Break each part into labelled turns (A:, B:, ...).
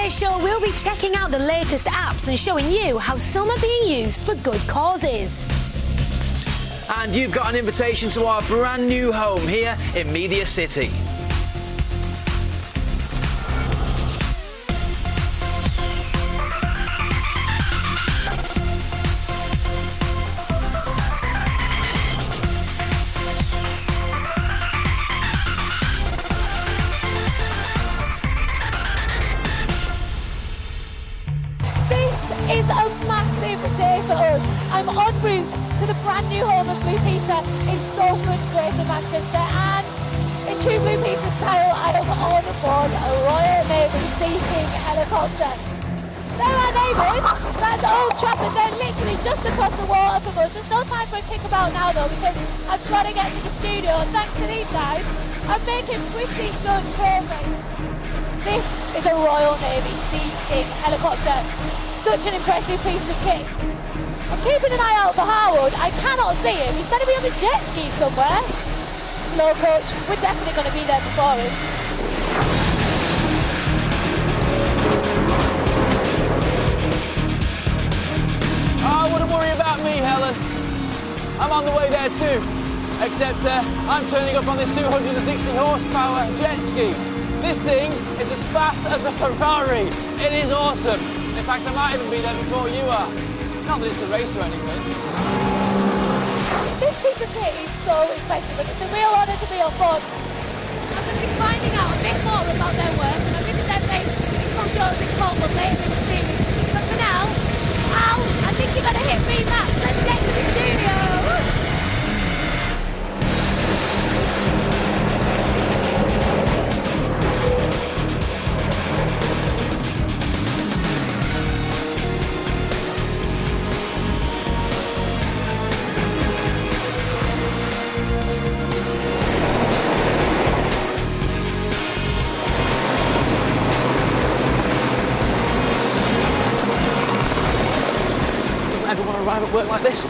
A: today's show, we'll be checking out the latest apps and showing you how some are being used for good causes.
B: And you've got an invitation to our brand new home here in Media City.
C: Is a massive day for us. I'm en route to the brand new home of Blue Peter in Salford Quays in Manchester, and in true Blue Peter style, I am on board a Royal Navy Sea King helicopter. There are neighbours, that's Old Trafford, they're literally just across the water from us. There's no time for a kickabout now though, because I've got to get to the studio. Thanks to these guys, I'm making pretty good progress. This is a Royal Navy Sea King helicopter. Such an impressive piece of kit. I'm keeping an eye out for Harwood. I cannot see him. He's going to be on the jet ski somewhere. Slow coach. We're definitely going to be there before him.
D: Oh, wouldn't worry about me, Helen. I'm on the way there too. Except I'm turning up on this 260 horsepower jet ski. This thing is as fast as a Ferrari. It is awesome. In fact, I might even be there before you are. Not that it's a race or anything.
C: This piece of kit is so impressive, and it's a real honour to be on board. I'm going to be finding out a bit more about their work, and I'll visit their base in Conjo's in Cornwall later in the series. But for now, Al, I think you better hit me, Matt. Let's get to the studio. Woo!
D: Everyone arrive at work like this?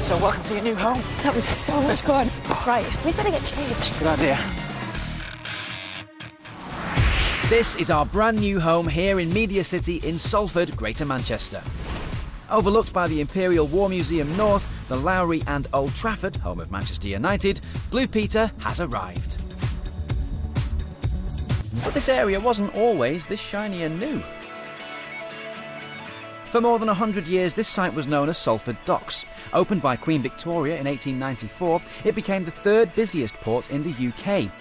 D: So welcome to your new home.
C: That was so much fun. Right, we better get changed.
D: Good idea.
B: This is our brand new home here in Media City in Salford, Greater Manchester. Overlooked by the Imperial War Museum North, the Lowry and Old Trafford, home of Manchester United, Blue Peter has arrived. But this area wasn't always this shiny and new. For more than 100 years, this site was known as Salford Docks. Opened by Queen Victoria in 1894, it became the third busiest port in the UK,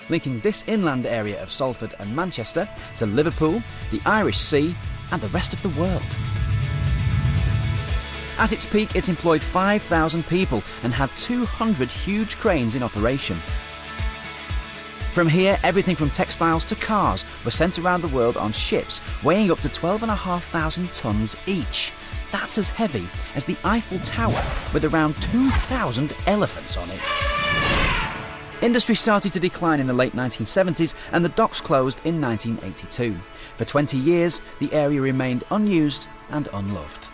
B: linking this inland area of Salford and Manchester to Liverpool, the Irish Sea, and the rest of the world. At its peak, it employed 5,000 people and had 200 huge cranes in operation. From here, everything from textiles to cars were sent around the world on ships weighing up to 12,500 tonnes each. That's as heavy as the Eiffel Tower, with around 2,000 elephants on it. Industry started to decline in the late 1970s and the docks closed in 1982. For 20 years, the area remained unused and unloved.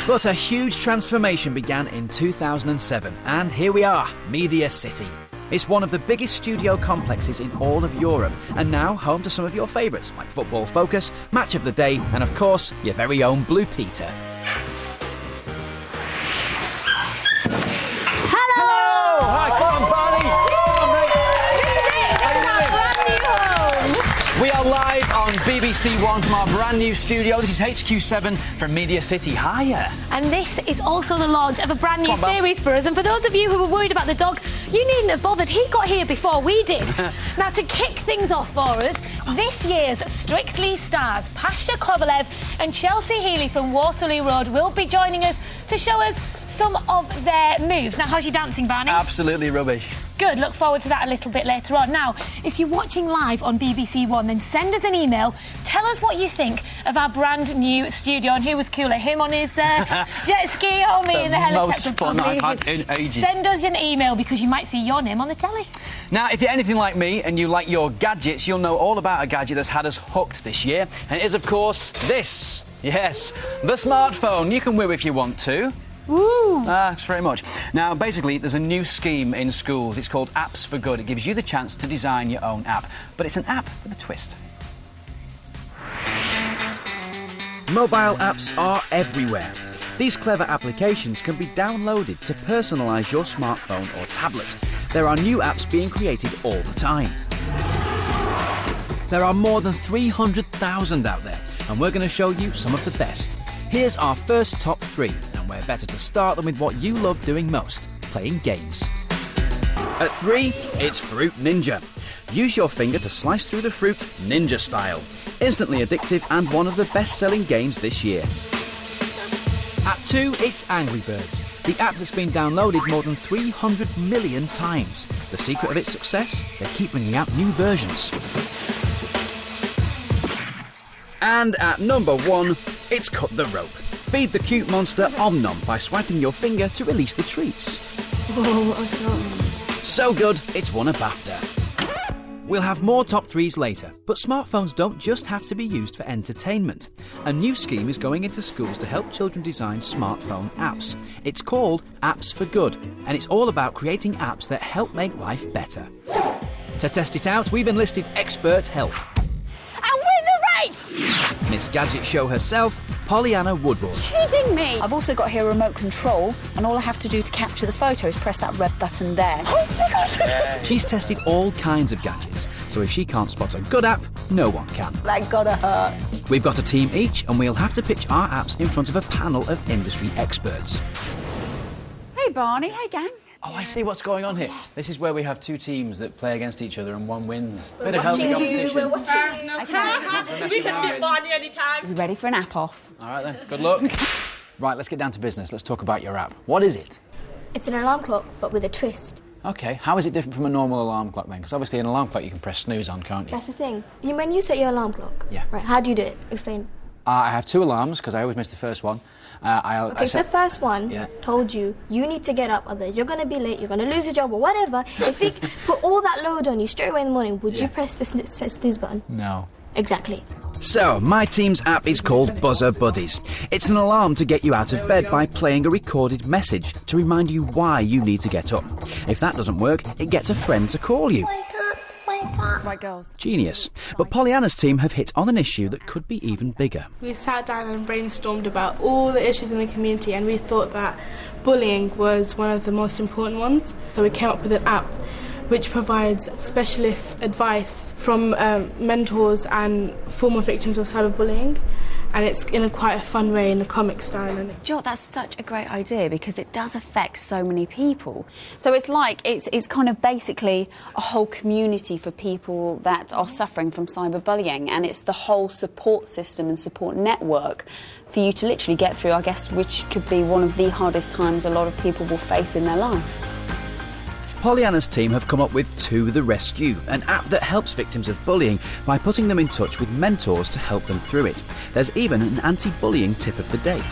B: But a huge transformation began in 2007, and here we are, Media City. It's one of the biggest studio complexes in all of Europe, and now home to some of your favourites like Football Focus, Match of the Day, and of course, your very own Blue Peter.
A: Hello!
D: Hi, come on, Barney! Come on, mate!
A: This is it! It's our brand new home!
B: We are live on BBC One from our brand new studio. This is HQ7 from Media City. Hiya!
A: And this is also the launch of a brand new series for us. And for those of you who were worried about the dog, You needn't have bothered. He got here before we did. Now, to kick things off for us, this year's Strictly stars, Pasha Kovalev and Chelsea Healy from Waterloo Road will be joining us to show us some of their moves. Now, how's your dancing, Barney?
D: Absolutely rubbish.
A: Good, look forward to that a little bit later on. Now, if you're watching live on BBC One, then send us an email. Tell us what you think of our brand new studio and who was cooler, him on his jet ski or me in the helicopter.
D: Most fun I've had in ages.
A: Send us an email because you might see your name on the telly.
B: Now, if you're anything like me and you like your gadgets, you'll know all about a gadget that's had us hooked this year. And it is, of course, this. Yes, the smartphone. You can woo if you want to.
A: Woo!
B: Thanks very much. Now, basically, there's a new scheme in schools. It's called Apps for Good. It gives you the chance to design your own app. But it's an app with a twist. Mobile apps are everywhere. These clever applications can be downloaded to personalise your smartphone or tablet. There are new apps being created all the time. There are more than 300,000 out there, and we're going to show you some of the best. Here's our first top 3, and we're better to start them with what you love doing most, playing games. At 3, it's Fruit Ninja. Use your finger to slice through the fruit ninja style. Instantly addictive and one of the best-selling games this year. At 2, it's Angry Birds, the app that's been downloaded more than 300 million times. The secret of its success? They keep bringing out new versions. And at number 1, it's Cut the Rope. Feed the cute monster Om Nom by swiping your finger to release the treats. So good, it's won a BAFTA. We'll have more top 3s later, but smartphones don't just have to be used for entertainment. A new scheme is going into schools to help children design smartphone apps. It's called Apps for Good, and it's all about creating apps that help make life better. To test it out, we've enlisted expert help. Miss Gadget Show herself, Pollyanna Woodward.
E: Kidding me? I've also got here a remote control, and all I have to do to capture the photo is press that red button there. Oh my gosh!
B: She's tested all kinds of gadgets, so if she can't spot a good app, no one can.
E: That gotta hurt.
B: We've got a team each, and we'll have to pitch our apps in front of a panel of industry experts.
E: Hey Barney, hey gang.
D: Oh, I see what's going on here. This is where we have 2 teams that play against each other and one wins. Bit of healthy competition.
E: We're watching you.
F: We can beat Barney anytime.
E: You ready for an app off?
D: All right then, good luck. Right, let's get down to business. Let's talk about your app. What is it?
G: It's an alarm clock, but with a twist.
D: OK, how is it different from a normal alarm clock then? Because obviously an alarm clock you can press snooze on, can't you?
G: That's the thing. When you set your alarm clock,
D: yeah.
G: Right, how do you do it? Explain.
D: I have 2 alarms because I always miss the first one.
G: So the first one told you need to get up, otherwise you're going to be late, you're going to lose your job or whatever. If it put all that load on you straight away in the morning, would you press the snooze button?
D: No.
G: Exactly.
B: So, my team's app is called Buzzer Buddies. It's an alarm to get you out of bed by playing a recorded message to remind you why you need to get up. If that doesn't work, it gets a friend to call you.
E: Right, girls.
B: Genius. But Pollyanna's team have hit on an issue that could be even bigger.
F: We sat down and brainstormed about all the issues in the community, and we thought that bullying was one of the most important ones. So we came up with an app which provides specialist advice from mentors and former victims of cyberbullying. And it's in quite a fun way, in a comic style.
E: Do you know what, that's such a great idea because it does affect so many people. So it's like, it's kind of basically a whole community for people that are suffering from cyberbullying, and it's the whole support system and support network for you to literally get through, I guess, which could be one of the hardest times a lot of people will face in their life.
B: Pollyanna's team have come up with To the Rescue, an app that helps victims of bullying by putting them in touch with mentors to help them through it. There's even an anti-bullying tip of the day.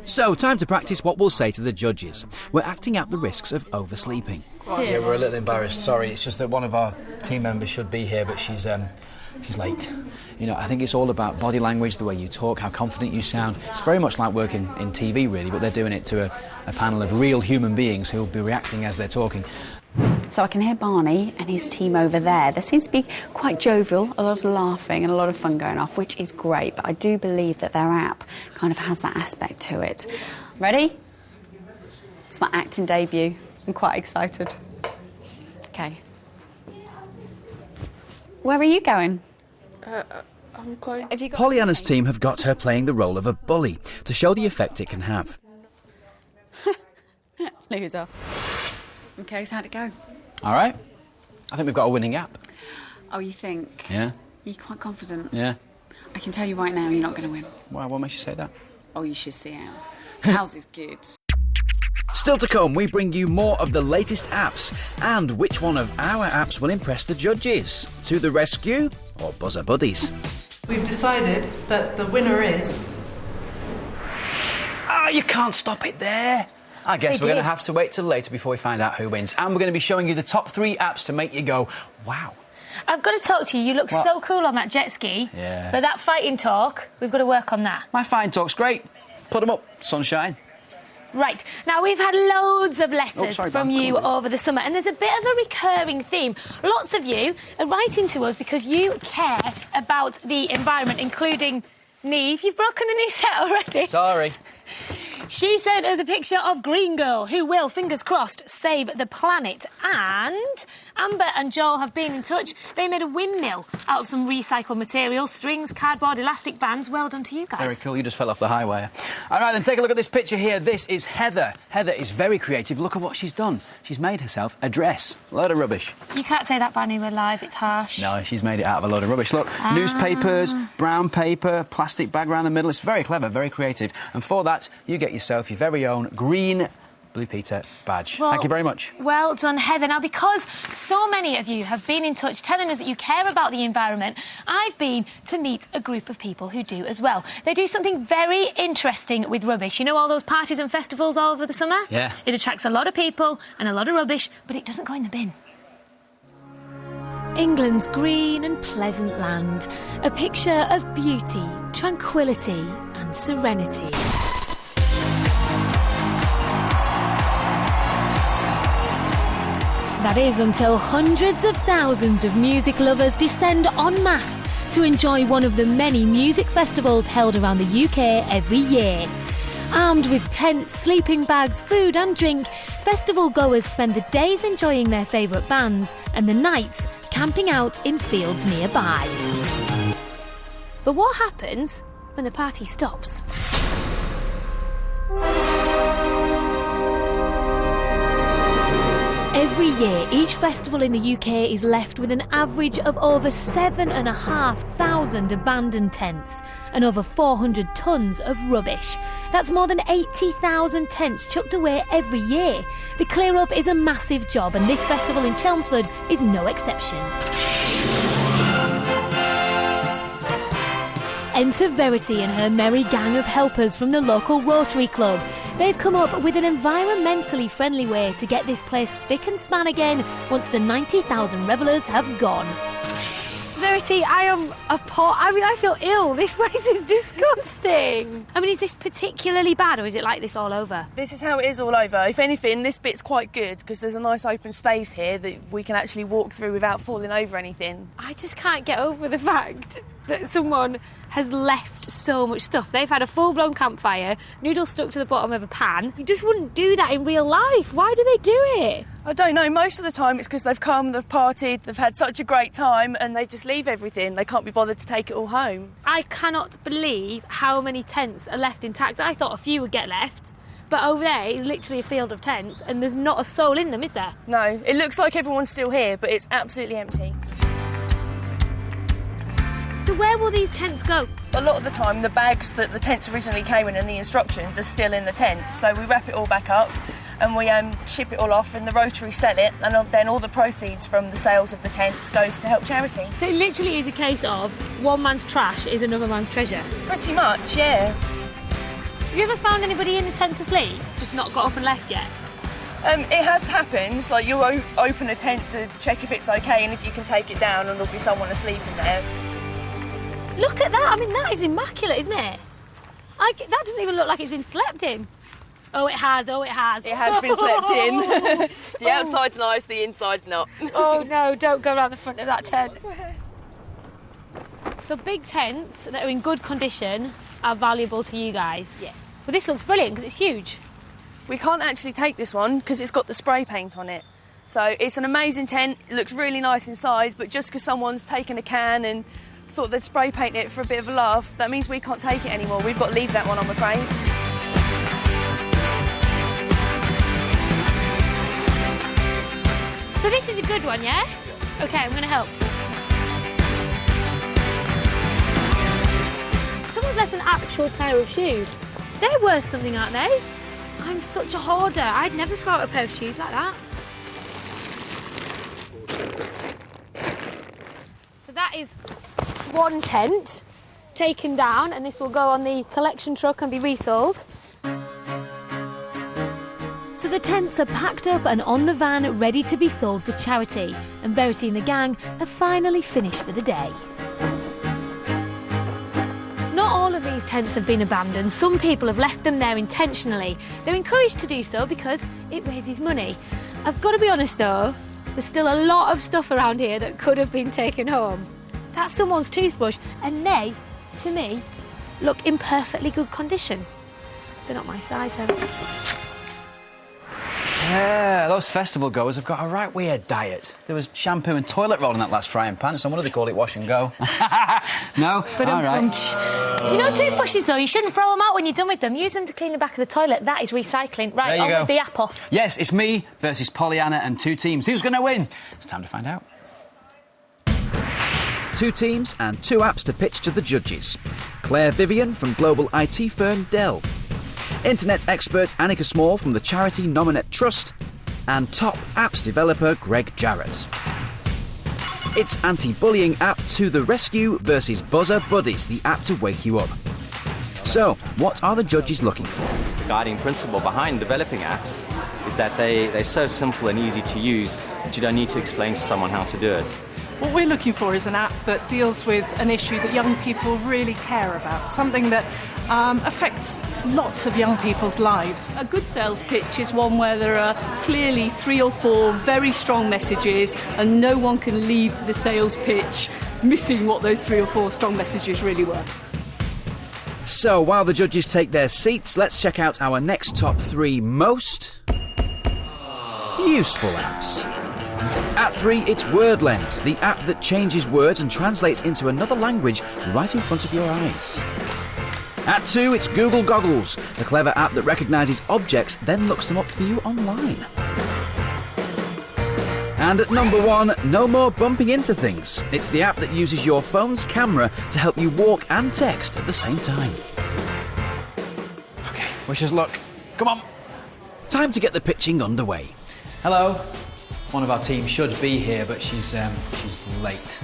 B: So, time to practice what we'll say to the judges. We're acting out the risks of oversleeping.
D: Yeah, we're a little embarrassed, sorry. It's just that one of our team members should be here, but she's late. You know, I think it's all about body language, the way you talk, how confident you sound. It's very much like working in TV, really, but they're doing it to a panel of real human beings who will be reacting as they're talking.
E: So I can hear Barney and his team over there. There seems to be quite jovial, a lot of laughing and a lot of fun going off, which is great, but I do believe that their app kind of has that aspect to it. Ready? It's my acting debut. I'm quite excited. OK. Where are you going?
F: I'm going...
B: Pollyanna's team have got her playing the role of a bully to show the effect it can have.
E: Loser. OK, so how'd it go?
B: All right. I think we've got a winning app.
E: Oh, you think?
B: Yeah.
E: You're quite confident?
B: Yeah.
E: I can tell you right now, you're not going to win.
B: Why? What makes you say that?
E: Oh, you should see ours. Ours is good.
B: Still to come, we bring you more of the latest apps and which one of our apps will impress the judges. To the rescue or buzzer buddies?
H: We've decided that the winner is...
B: Oh, you can't stop it there. I guess we're going to have to wait till later before we find out who wins. And we're going to be showing you the top 3 apps to make you go, wow.
A: I've got to talk to you. You look so cool on that jet ski.
B: Yeah.
A: But that fighting talk, we've got to work on that.
B: My fighting talk's great. Put them up, sunshine.
A: Right. Now, we've had loads of letters from you over the summer, and there's a bit of a recurring theme. Lots of you are writing to us because you care about the environment, including Neve. You've broken the new set already.
B: Sorry.
A: She sent us a picture of Green Girl, who will, fingers crossed, save the planet. And Amber and Joel have been in touch. They made a windmill out of some recycled material, strings, cardboard, elastic bands. Well done to you guys.
B: Very cool. You just fell off the high wire. All right, then, take a look at this picture here. This is Heather. Heather is very creative. Look at what she's done. She's made herself a dress. A load of rubbish.
A: You can't say that, Barney, we're live. It's harsh.
B: No, she's made it out of a load of rubbish. Look, newspapers, brown paper, plastic bag around the middle. It's very clever, very creative. And for that, you get yourself your very own green Blue Peter badge.
A: Well,
B: thank you very much.
A: Well done, Heather. Now, because so many of you have been in touch telling us that you care about the environment, I've been to meet a group of people who do as well. They do something very interesting with rubbish. You know all those parties and festivals all over the summer?
B: Yeah.
A: It attracts a lot of people and a lot of rubbish, but it doesn't go in the bin. England's green and pleasant land. A picture of beauty, tranquility and serenity. That is until hundreds of thousands of music lovers descend en masse to enjoy one of the many music festivals held around the UK every year. Armed with tents, sleeping bags, food and drink, festival goers spend the days enjoying their favourite bands and the nights camping out in fields nearby. But what happens when the party stops? Every year, each festival in the UK is left with an average of over 7,500 abandoned tents and over 400 tonnes of rubbish. That's more than 80,000 tents chucked away every year. The clear-up is a massive job, and this festival in Chelmsford is no exception. Enter Verity and her merry gang of helpers from the local Rotary Club. They've come up with an environmentally friendly way to get this place spick and span again once the 90,000 revellers have gone.
C: Verity, I am appalled. I mean, I feel ill. This place is disgusting.
A: I mean, is this particularly bad, or is it like this all over?
I: This is how it is all over. If anything, this bit's quite good because there's a nice open space here that we can actually walk through without falling over anything.
A: I just can't get over the fact that someone has left so much stuff. They've had a full-blown campfire, noodles stuck to the bottom of a pan. You just wouldn't do that in real life. Why do they do it?
I: I don't know. Most of the time it's because they've come, they've partied, they've had such a great time and they just leave everything. They can't be bothered to take it all home.
A: I cannot believe how many tents are left intact. I thought a few would get left. But over there is literally a field of tents and there's not a soul in them, is there?
I: No. It looks like everyone's still here, but it's absolutely empty.
A: So where will these tents go?
I: A lot of the time, the bags that the tents originally came in and the instructions are still in the tent. So we wrap it all back up and we ship it all off and the Rotary sell it, and then all the proceeds from the sales of the tents goes to help charity.
A: So it literally is a case of one man's trash is another man's treasure?
I: Pretty much, yeah.
A: Have you ever found anybody in the tent asleep, just not got up and left yet?
I: It has happened. Like, you'll open a tent to check if it's OK and if you can take it down and there'll be someone asleep in there.
A: Look at that. I mean, that is immaculate, isn't it? That doesn't even look like it's been slept in. Oh, it has. Oh, it has.
I: It has been slept in. The outside's nice, the inside's not.
A: Oh, no, don't go around the front of that tent. So big tents that are in good condition are valuable to you guys?
I: Yeah.
A: Well, this looks brilliant because it's huge.
I: We can't actually take this one because it's got the spray paint on it. So it's an amazing tent. It looks really nice inside, but just because someone's taken a can and thought they'd spray paint it for a bit of a laugh, that means we can't take it anymore. We've got to leave that one, I'm afraid.
A: So this is a good one, yeah? OK, I'm going to help. Someone's left an actual pair of shoes. They're worth something, aren't they? I'm such a hoarder. I'd never throw out a pair of shoes like that. So that is one tent taken down, and this will go on the collection truck and be resold. So the tents are packed up and on the van, ready to be sold for charity. And Verity and the gang have finally finished for the day. Not all of these tents have been abandoned. Some people have left them there intentionally. They're encouraged to do so because it raises money. I've got to be honest though, there's still a lot of stuff around here that could have been taken home. That's someone's toothbrush, and they, to me, look in perfectly good condition. They're not my size though.
B: Yeah, those festival goers have got a right weird diet. There was shampoo and toilet roll in that last frying pan, so I wonder they call it wash and go. No?
A: But
B: all right.
A: You know toothbrushes, though, you shouldn't throw them out when you're done with them. Use them to clean the back of the toilet. That is recycling. Right,
B: there you go.
A: With the app off.
B: Yes, it's me versus Pollyanna and two teams. Who's going to win? It's time to find out. Two teams and two apps to pitch to the judges. Claire Vivian from global IT firm Dell. Internet expert Annika Small from the charity Nominate Trust, and top apps developer Greg Jarrett. It's anti-bullying app To the Rescue versus Buzzer Buddies, the app to wake you up. So, what are the judges looking for?
J: The guiding principle behind developing apps is that they're so simple and easy to use that you don't need to explain to someone how to do it.
H: What we're looking for is an app that deals with an issue that young people really care about, something that affects lots of young people's lives.
K: A good sales pitch is one where there are clearly 3 or 4 very strong messages and no one can leave the sales pitch missing what those 3 or 4 strong messages really were.
B: So, while the judges take their seats, let's check out our next top 3 most useful apps. At 3, it's WordLens, the app that changes words and translates into another language right in front of your eyes. At 2, it's Google Goggles, the clever app that recognises objects, then looks them up for you online. And at number 1, no more bumping into things. It's the app that uses your phone's camera to help you walk and text at the same time. OK, wish us luck. Come on. Time to get the pitching underway.
L: Hello. One of our team should be here, but she's late.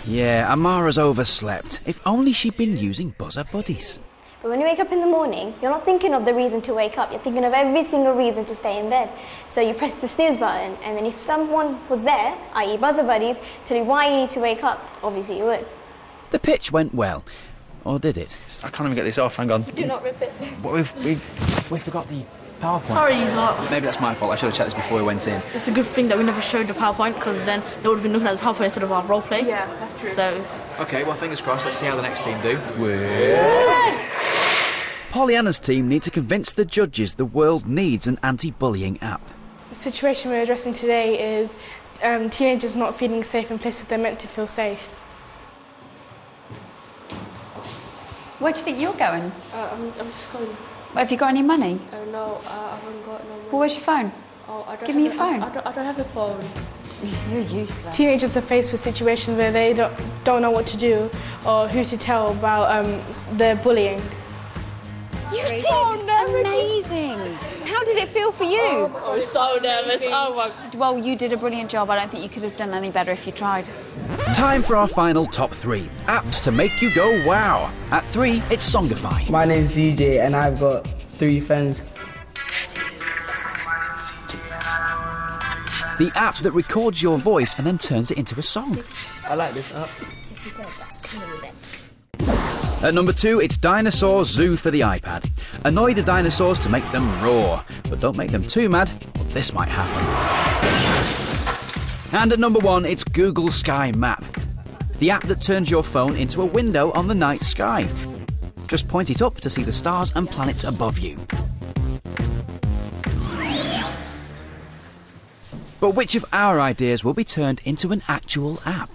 B: Yeah, Amara's overslept. If only she'd been using Buzzer Buddies.
G: But when you wake up in the morning, you're not thinking of the reason to wake up, you're thinking of every single reason to stay in bed. So you press the snooze button, and then if someone was there, i.e. Buzzer Buddies, tell you why you need to wake up, obviously you would.
B: The pitch went well. Or did it?
L: I can't even get this off, hang on.
G: Do not rip it.
L: But we forgot the PowerPoint.
K: Sorry, he's not.
L: Maybe that's my fault. I should have checked this before we went in.
K: It's a good thing that we never showed the PowerPoint, because then they would have been looking at the PowerPoint instead of our roleplay.
G: Yeah, that's true.
K: So.
L: OK, well, fingers crossed. Let's see how the next team do.
B: Pollyanna's team need to convince the judges the world needs an anti-bullying app.
F: The situation we're addressing today is teenagers not feeling safe in places they're meant to feel safe.
E: Where do you think you're going?
F: I'm just going.
E: Have you got any money?
F: No, I haven't got no money.
E: Well, where's your phone?
F: Oh, I don't
E: Give me your phone.
F: I don't have a phone.
E: You're useless.
F: Teenagers are faced with situations where they don't know what to do or who to tell about their bullying.
E: You did amazing. How did it feel for you?
F: I was so nervous. Oh my.
E: Well, you did a brilliant job. I don't think you could have done any better if you tried.
B: Time for our final top 3. Apps to make you go wow. At 3, it's Songify.
M: My name's CJ and I've got 3 friends.
B: The app that records your voice and then turns it into a song.
M: I like this app.
B: At number 2, it's Dinosaur Zoo for the iPad. Annoy the dinosaurs to make them roar, but don't make them too mad, or this might happen. And at number 1, it's Google Sky Map, the app that turns your phone into a window on the night sky. Just point it up to see the stars and planets above you. But which of our ideas will be turned into an actual app?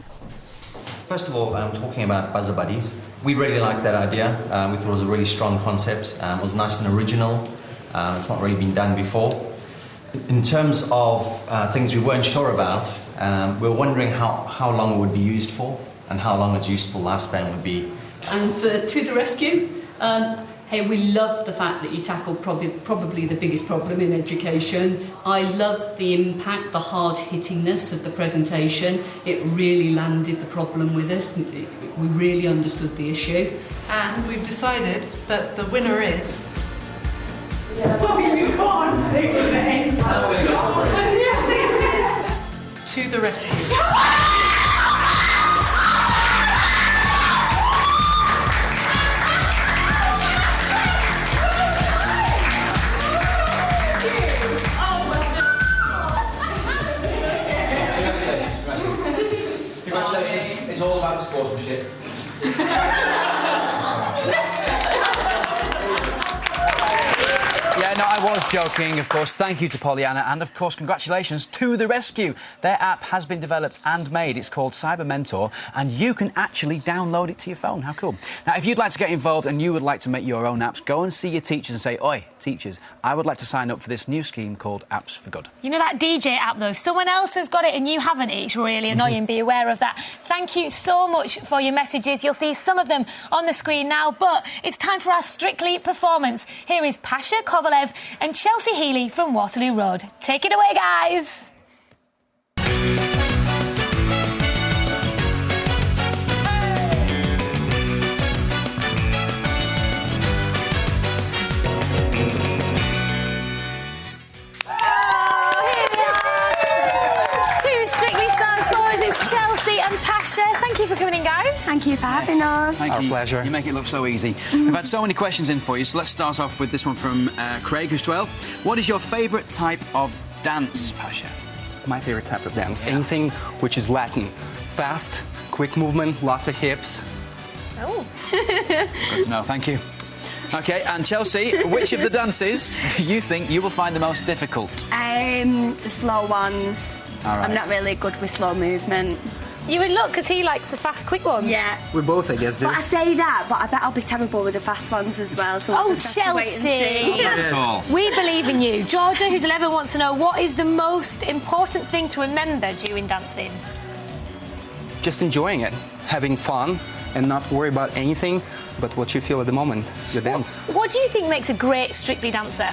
N: First of all, talking about Buzzer Buddies, we really liked that idea. We thought it was a really strong concept. It was nice and original. It's not really been done before. In terms of things we weren't sure about, we were wondering how long it would be used for and how long its useful lifespan would be.
K: And for To the Rescue, hey, we love the fact that you tackled probably the biggest problem in education. I love the impact, the hard-hittingness of the presentation. It really landed the problem with us. We really understood the issue.
H: And we've decided that the winner is... To the Rescue.
L: Congratulations. It's all about sportsmanship.
B: Yeah, no, I was joking, of course. Thank you to Pollyanna, and of course, congratulations to The Rescue. Their app has been developed and made. It's called Cyber Mentor, and you can actually download it to your phone. How cool. Now, if you'd like to get involved and you would like to make your own apps, go and see your teachers and say, "Oi, teachers, I would like to sign up for this new scheme called Apps for Good."
A: You know that DJ app, though? If someone else has got it and you haven't, it's really annoying. Be aware of that. Thank you so much for your messages. You'll see some of them on the screen now, but it's time for our Strictly performance. Here is Pasha Kovalev and Chelsea Healy from Waterloo Road. Take it away, guys. Thank you for coming in, guys.
O: Thank you for having us.
B: Thank you. Our pleasure. You make it look so easy. We've had so many questions in for you, so let's start off with this one from Craig, who's 12. What is your favourite type of dance, Pasha?
P: My favourite type of dance. Yeah. Anything which is Latin. Fast, quick movement, lots of hips.
A: Oh.
B: Good to know, thank you. OK, and Chelsea, which of the dances do you think you will find the most difficult?
O: The slow ones.
B: All right.
O: I'm not really good with slow movement.
A: You would look, because he likes the fast, quick ones.
O: Yeah.
P: We both, I guess, do.
O: But I say that, but I bet I'll be terrible with the fast ones as well. So
A: oh, Chelsea!
B: Not at all.
A: We believe in you. Georgia, who's 11, wants to know, what is the most important thing to remember during dancing?
P: Just enjoying it, having fun, and not worry about anything but what you feel at the moment, your dance.
A: What do you think makes a great Strictly dancer?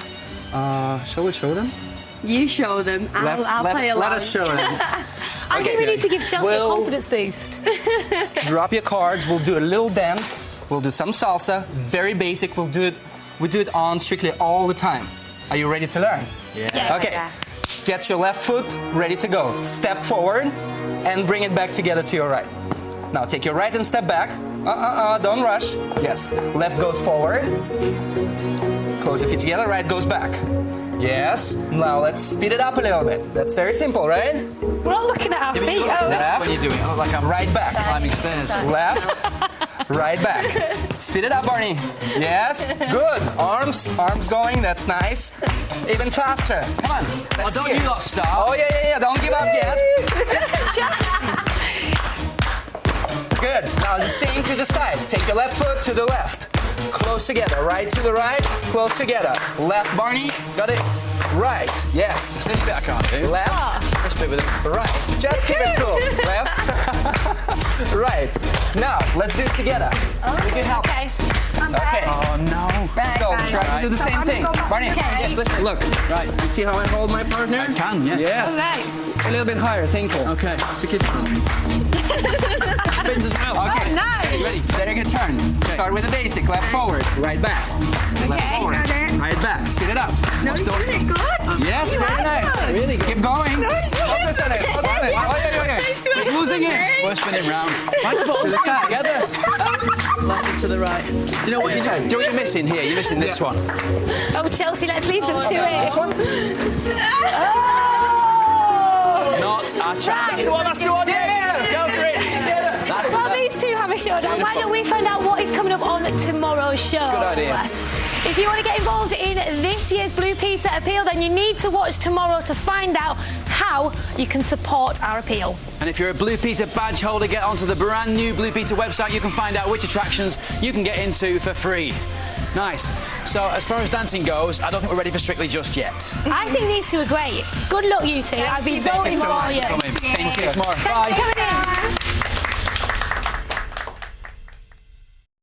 P: Shall we show them?
O: You show them. I'll play along.
P: Let us show them.
A: I think we need to give Chelsea a confidence boost.
P: Drop your cards. We'll do a little dance. We'll do some salsa. Very basic. We do it on Strictly all the time. Are you ready to learn?
B: Yeah.
P: Okay. Yeah. Get your left foot ready to go. Step forward and bring it back together to your right. Now take your right and step back. Don't rush. Yes. Left goes forward. Close your feet together. Right goes back. Yes. Now let's speed it up a little bit. That's very simple, right?
A: We're all looking at our feet.
P: Left.
B: When you do it, I look like I'm
P: right back.
B: Climbing stairs.
P: Left. Right back. Speed it up, Barney. Yes. Good. Arms going. That's nice. Even faster. Come on. Let's
B: don't you lot start.
P: Oh, yeah. Don't give up yet. Good. Now the same to the side. Take your left foot to the left. Close together. Right to the right. Close together. Left, Barney. Got it. Right. Yes.
B: It's this bit I can't do.
P: Left.
B: This bit with it.
P: Right. Just keep it cool. Left. Right. Now, let's do it together.
A: Okay.
P: You can help
A: Okay.
P: us.
B: Okay. Oh, no.
P: So, try to do the same thing. Barney,
B: yes, listen.
P: Look. Right. You see how I hold my partner?
B: I can, yeah.
P: Yes.
A: All right.
P: A little bit higher, thankful.
B: Okay.
P: It's a kid's spins
B: as well.
P: Okay.
A: Oh, nice.
P: Ready? Very good turn. Okay. Start with the basic. Left forward. Right back. Left forward. Right back. Speed it up.
O: No, you're doing good.
P: Yes, very nice. Really good. Keep going. Focus on it. Focus on it. Okay. He's losing it.
B: We're spinning round. Right to put us together. Left and to the right. Do you know what you're missing here? You're missing this one.
A: Oh, Chelsea, let's leave them to it.
P: This one?
B: Not a chance. That's the one. That's the one. Yeah. Go for it.
A: Well, these two have a showdown. Why don't we find out what is coming up on tomorrow's show?
B: Good idea.
A: If you want to get involved in this year's Blue Peter appeal, then you need to watch tomorrow to find out how you can support our appeal.
B: And if you're a Blue Peter badge holder, get onto the brand new Blue Peter website. You can find out which attractions you can get into for free.
D: Nice. So, as far as dancing goes, I don't think we're ready for Strictly just yet.
A: I think these two are great. Good luck, you two. I've been voting for you.
D: Thank you.
A: Thanks for coming